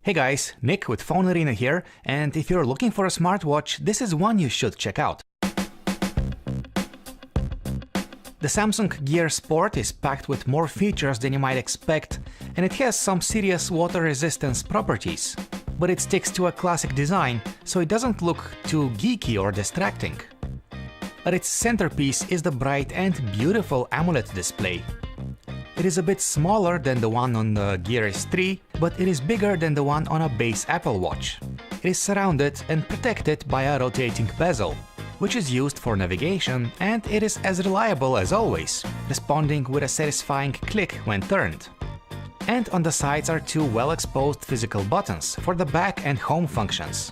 Hey guys, Nick with Phone Arena here, and if you're looking for a smartwatch, this is one you should check out. The Samsung Gear Sport is packed with more features than you might expect, and it has some serious water resistance properties. But it sticks to a classic design, so it doesn't look too geeky or distracting. At its centerpiece is the bright and beautiful AMOLED display. It is a bit smaller than the one on the Gear S3, but it is bigger than the one on a base Apple Watch. It is surrounded and protected by a rotating bezel, which is used for navigation, and it is as reliable as always, responding with a satisfying click when turned. And on the sides are two well-exposed physical buttons for the back and home functions.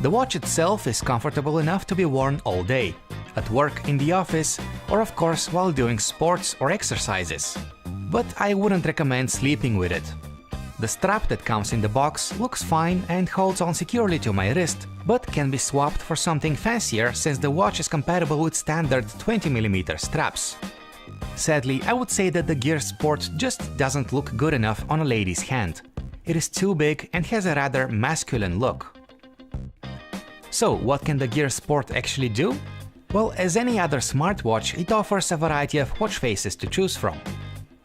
The watch itself is comfortable enough to be worn all day, at work, in the office, or of course while doing sports or exercises. But I wouldn't recommend sleeping with it. The strap that comes in the box looks fine and holds on securely to my wrist, but can be swapped for something fancier since the watch is compatible with standard 20mm straps. Sadly, I would say that the Gear Sport just doesn't look good enough on a lady's hand. It is too big and has a rather masculine look. So, what can the Gear Sport actually do? Well, as any other smartwatch, it offers a variety of watch faces to choose from.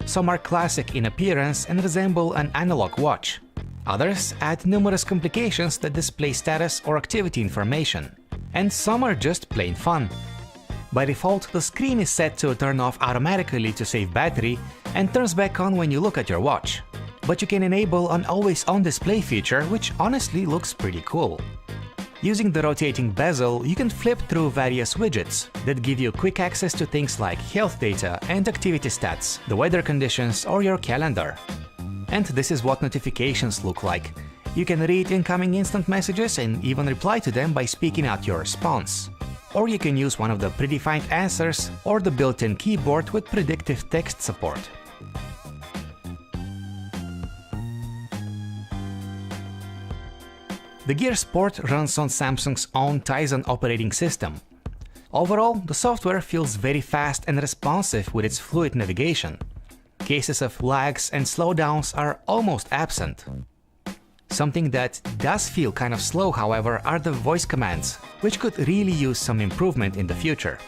Some are classic in appearance and resemble an analog watch. Others add numerous complications that display status or activity information. And some are just plain fun. By default, the screen is set to turn off automatically to save battery and turns back on when you look at your watch. But you can enable an always-on display feature, which honestly looks pretty cool. Using the rotating bezel, you can flip through various widgets that give you quick access to things like health data and activity stats, the weather conditions, or your calendar. And this is what notifications look like. You can read incoming instant messages and even reply to them by speaking out your response. Or you can use one of the predefined answers or the built-in keyboard with predictive text support. The Gear Sport runs on Samsung's own Tizen operating system. Overall, the software feels very fast and responsive with its fluid navigation. Cases of lags and slowdowns are almost absent. Something that does feel kind of slow, however, are the voice commands, which could really use some improvement in the future.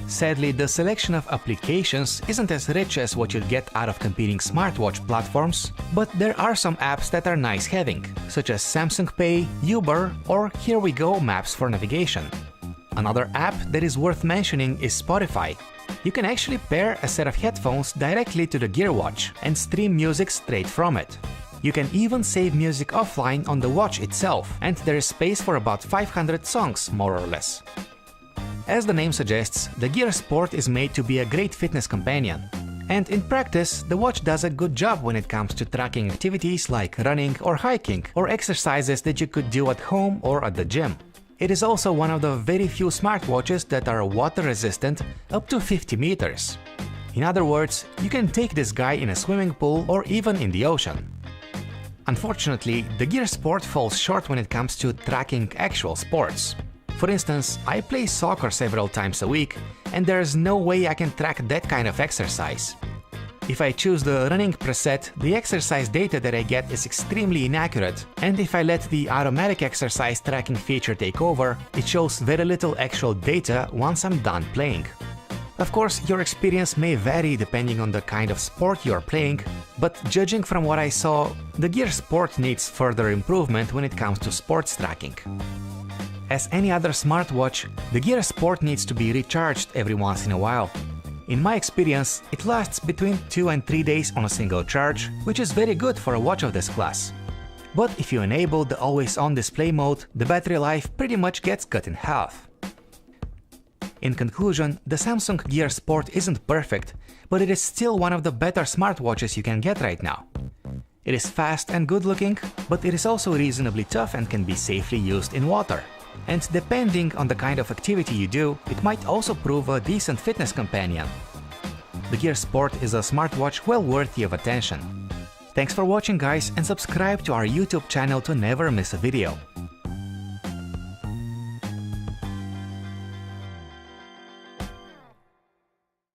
Sadly, the selection of applications isn't as rich as what you'd get out of competing smartwatch platforms, but there are some apps that are nice having, such as Samsung Pay, Uber, or Here We Go Maps for navigation. Another app that is worth mentioning is Spotify. You can actually pair a set of headphones directly to the Gear Watch and stream music straight from it. You can even save music offline on the watch itself, and there is space for about 500 songs, more or less. As the name suggests, the Gear Sport is made to be a great fitness companion. And in practice, the watch does a good job when it comes to tracking activities like running or hiking, or exercises that you could do at home or at the gym. It is also one of the very few smartwatches that are water resistant up to 50 meters. In other words, you can take this guy in a swimming pool or even in the ocean. Unfortunately, the Gear Sport falls short when it comes to tracking actual sports. For instance, I play soccer several times a week, and there's no way I can track that kind of exercise. If I choose the running preset, the exercise data that I get is extremely inaccurate, and if I let the automatic exercise tracking feature take over, it shows very little actual data once I'm done playing. Of course, your experience may vary depending on the kind of sport you're playing, but judging from what I saw, the Gear Sport needs further improvement when it comes to sports tracking. As any other smartwatch, the Gear Sport needs to be recharged every once in a while. In my experience, it lasts between 2 and 3 days on a single charge, which is very good for a watch of this class. But if you enable the always-on display mode, the battery life pretty much gets cut in half. In conclusion, the Samsung Gear Sport isn't perfect, but it is still one of the better smartwatches you can get right now. It is fast and good looking, but it is also reasonably tough and can be safely used in water. And depending on the kind of activity you do, it might also prove a decent fitness companion. The Gear Sport is a smartwatch well worthy of attention. Thanks for watching guys, and subscribe to our YouTube channel to never miss a video.